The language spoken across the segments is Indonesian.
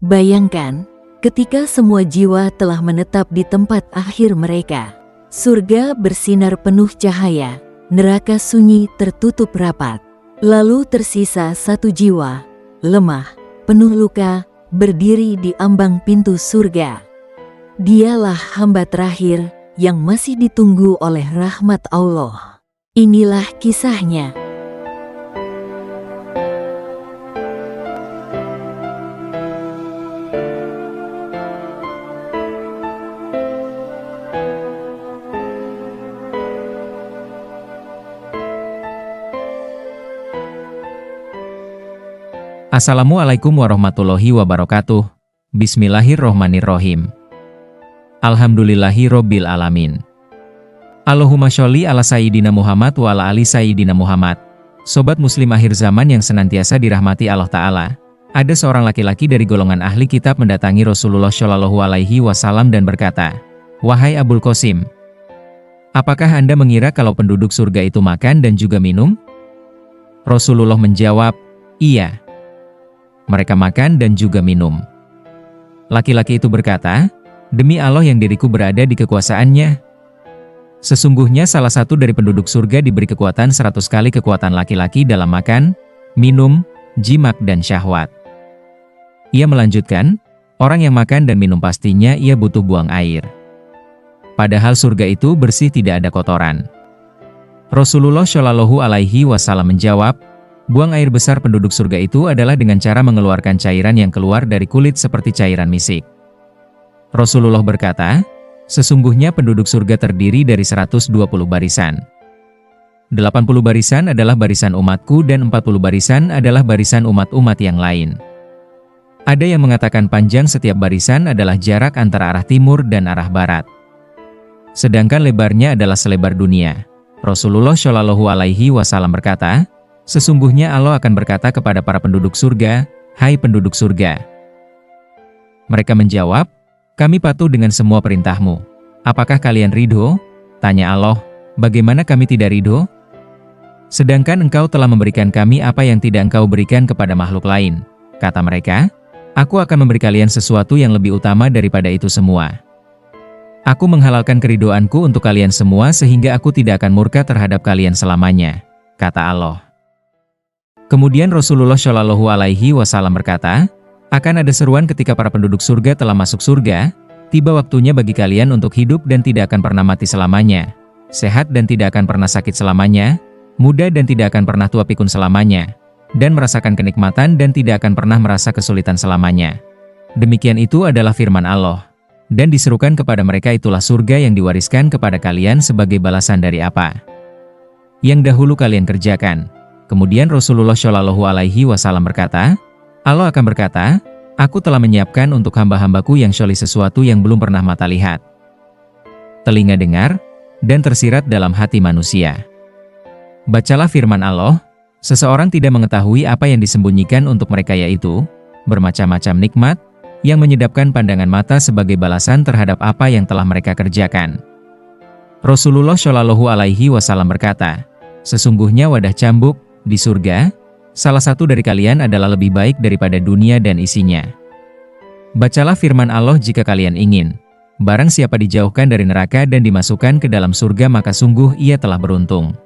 Bayangkan, ketika semua jiwa telah menetap di tempat akhir mereka. Surga bersinar penuh cahaya, neraka sunyi tertutup rapat. Lalu tersisa satu jiwa, lemah, penuh luka, berdiri di ambang pintu surga. Dialah hamba terakhir yang masih ditunggu oleh rahmat Allah. Inilah kisahnya. Assalamualaikum warahmatullahi wabarakatuh. Bismillahirrohmanirrohim. Alhamdulillahi robbil alamin. Allahumma sholli ala sayyidina Muhammad wa ala ali sayyidina Muhammad. Sobat muslim akhir zaman yang senantiasa dirahmati Allah Ta'ala. Ada seorang laki-laki dari golongan ahli kitab mendatangi Rasulullah Shallallahu Alaihi Wasallam dan berkata, "Wahai Abul Qasim, apakah Anda mengira kalau penduduk surga itu makan dan juga minum?" Rasulullah menjawab, "Iya. Mereka makan dan juga minum." Laki-laki itu berkata, "Demi Allah yang diriku berada di kekuasaannya, sesungguhnya salah satu dari penduduk surga diberi kekuatan 100 kali kekuatan laki-laki dalam makan, minum, jimak dan syahwat." Ia melanjutkan, "Orang yang makan dan minum pastinya ia butuh buang air. Padahal surga itu bersih, tidak ada kotoran." Rasulullah Shallallahu Alaihi Wasallam menjawab, "Buang air besar penduduk surga itu adalah dengan cara mengeluarkan cairan yang keluar dari kulit seperti cairan misik." Rasulullah berkata, "Sesungguhnya penduduk surga terdiri dari 120 barisan. 80 barisan adalah barisan umatku dan 40 barisan adalah barisan umat-umat yang lain." Ada yang mengatakan panjang setiap barisan adalah jarak antara arah timur dan arah barat. Sedangkan lebarnya adalah selebar dunia. Rasulullah Shallallahu Alaihi Wasallam berkata, "Sesungguhnya Allah akan berkata kepada para penduduk surga, 'Hai penduduk surga.' Mereka menjawab, 'Kami patuh dengan semua perintahmu. Apakah kalian ridho?' Tanya Allah, 'Bagaimana kami tidak ridho? Sedangkan engkau telah memberikan kami apa yang tidak engkau berikan kepada makhluk lain.' Kata mereka, 'Aku akan memberi kalian sesuatu yang lebih utama daripada itu semua. Aku menghalalkan keridhoanku untuk kalian semua sehingga aku tidak akan murka terhadap kalian selamanya,' kata Allah. Kemudian Rasulullah Shallallahu Alaihi Wasallam berkata, "Akan ada seruan ketika para penduduk surga telah masuk surga, tiba waktunya bagi kalian untuk hidup dan tidak akan pernah mati selamanya, sehat dan tidak akan pernah sakit selamanya, muda dan tidak akan pernah tua pikun selamanya, dan merasakan kenikmatan dan tidak akan pernah merasa kesulitan selamanya. Demikian itu adalah firman Allah. Dan diserukan kepada mereka itulah surga yang diwariskan kepada kalian sebagai balasan dari apa yang dahulu kalian kerjakan." Kemudian Rasulullah Shallallahu Alaihi Wasallam berkata, Allah akan berkata, "Aku telah menyiapkan untuk hamba-hambaku yang syolih sesuatu yang belum pernah mata lihat, telinga dengar, dan tersirat dalam hati manusia." Bacalah firman Allah, "Seseorang tidak mengetahui apa yang disembunyikan untuk mereka, yaitu bermacam-macam nikmat yang menyedapkan pandangan mata sebagai balasan terhadap apa yang telah mereka kerjakan." Rasulullah Shallallahu Alaihi Wasallam berkata, "Sesungguhnya wadah cambuk di surga, salah satu dari kalian adalah lebih baik daripada dunia dan isinya." Bacalah firman Allah jika kalian ingin. Barang siapa dijauhkan dari neraka dan dimasukkan ke dalam surga maka sungguh ia telah beruntung.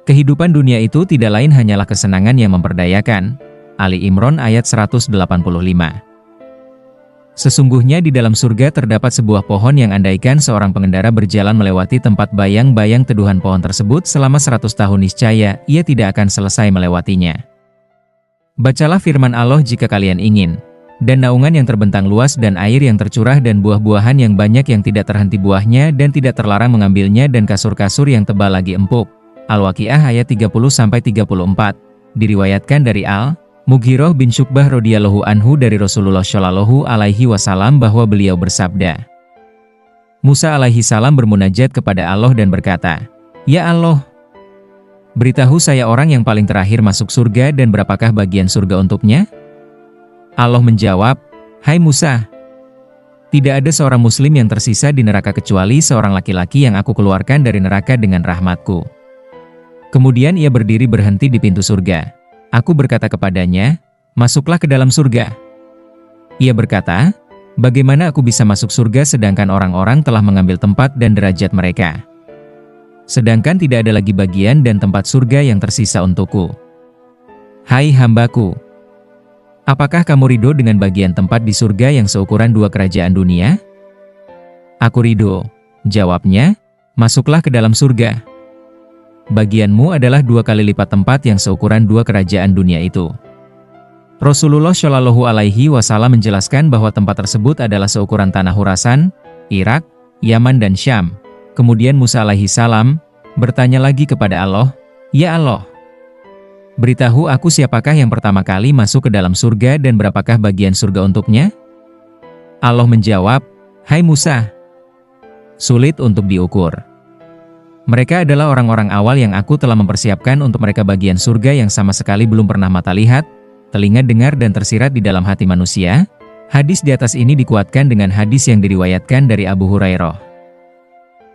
Kehidupan dunia itu tidak lain hanyalah kesenangan yang memperdayakan. Ali Imran ayat 185. Sesungguhnya di dalam surga terdapat sebuah pohon yang andaikan seorang pengendara berjalan melewati tempat bayang-bayang teduhan pohon tersebut selama 100 tahun niscaya, ia tidak akan selesai melewatinya. Bacalah firman Allah jika kalian ingin. Dan naungan yang terbentang luas dan air yang tercurah dan buah-buahan yang banyak yang tidak terhenti buahnya dan tidak terlarang mengambilnya dan kasur-kasur yang tebal lagi empuk. Al-Waqiah ayat 30-34. Diriwayatkan dari Mughirah bin Syu'bah radhiyallahu anhu dari Rasulullah Shallallahu Alaihi Wasallam bahwa beliau bersabda, Musa alaihi salam bermunajat kepada Allah dan berkata, "Ya Allah, beritahu saya orang yang paling terakhir masuk surga dan berapakah bagian surga untuknya?" Allah menjawab, "Hai Musa, tidak ada seorang muslim yang tersisa di neraka kecuali seorang laki-laki yang aku keluarkan dari neraka dengan rahmatku." Kemudian ia berdiri berhenti di pintu surga. Aku berkata kepadanya, "Masuklah ke dalam surga." Ia berkata, "Bagaimana aku bisa masuk surga sedangkan orang-orang telah mengambil tempat dan derajat mereka? Sedangkan tidak ada lagi bagian dan tempat surga yang tersisa untukku. Hai hambaku, apakah kamu ridho dengan bagian tempat di surga yang seukuran 2 kerajaan dunia?" "Aku ridho," jawabnya, "masuklah ke dalam surga. Bagianmu adalah 2 kali lipat tempat yang seukuran 2 kerajaan dunia itu." Rasulullah Shallallahu Alaihi Wasallam menjelaskan bahwa tempat tersebut adalah seukuran tanah Khurasan, Irak, Yaman dan Syam. Kemudian Musa alaihi salam bertanya lagi kepada Allah, "Ya Allah, beritahu aku siapakah yang pertama kali masuk ke dalam surga dan berapakah bagian surga untuknya?" Allah menjawab, "Hai Musa, sulit untuk diukur. Mereka adalah orang-orang awal yang aku telah mempersiapkan untuk mereka bagian surga yang sama sekali belum pernah mata lihat, telinga dengar dan tersirat di dalam hati manusia." Hadis di atas ini dikuatkan dengan hadis yang diriwayatkan dari Abu Hurairah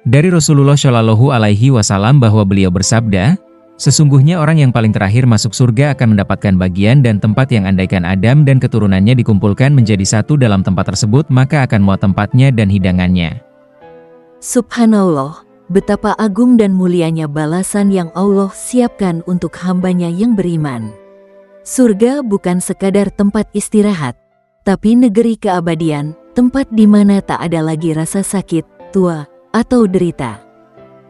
dari Rasulullah Shallallahu Alaihi Wasallam bahwa beliau bersabda, "Sesungguhnya orang yang paling terakhir masuk surga akan mendapatkan bagian dan tempat yang andaikan Adam dan keturunannya dikumpulkan menjadi satu dalam tempat tersebut maka akan muat tempatnya dan hidangannya." Subhanallah, betapa agung dan mulianya balasan yang Allah siapkan untuk hambanya yang beriman. Surga bukan sekadar tempat istirahat, tapi negeri keabadian, tempat di mana tak ada lagi rasa sakit, tua, atau derita.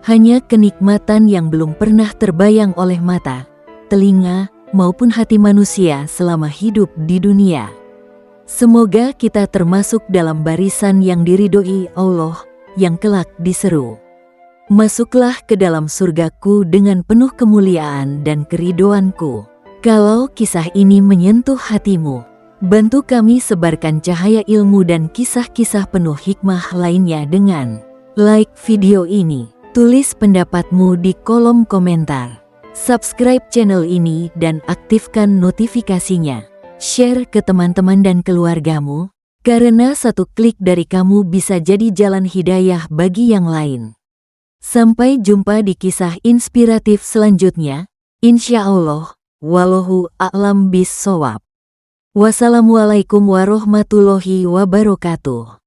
Hanya kenikmatan yang belum pernah terbayang oleh mata, telinga, maupun hati manusia selama hidup di dunia. Semoga kita termasuk dalam barisan yang diridhoi Allah, yang kelak diseru, "Masuklah ke dalam surgaku dengan penuh kemuliaan dan keridhoanku." Kalau kisah ini menyentuh hatimu, bantu kami sebarkan cahaya ilmu dan kisah-kisah penuh hikmah lainnya dengan like video ini, tulis pendapatmu di kolom komentar, subscribe channel ini dan aktifkan notifikasinya, share ke teman-teman dan keluargamu, karena satu klik dari kamu bisa jadi jalan hidayah bagi yang lain. Sampai jumpa di kisah inspiratif selanjutnya, insya Allah. Wallahu a'lam bis-shawab. Wassalamualaikum warahmatullahi wabarakatuh.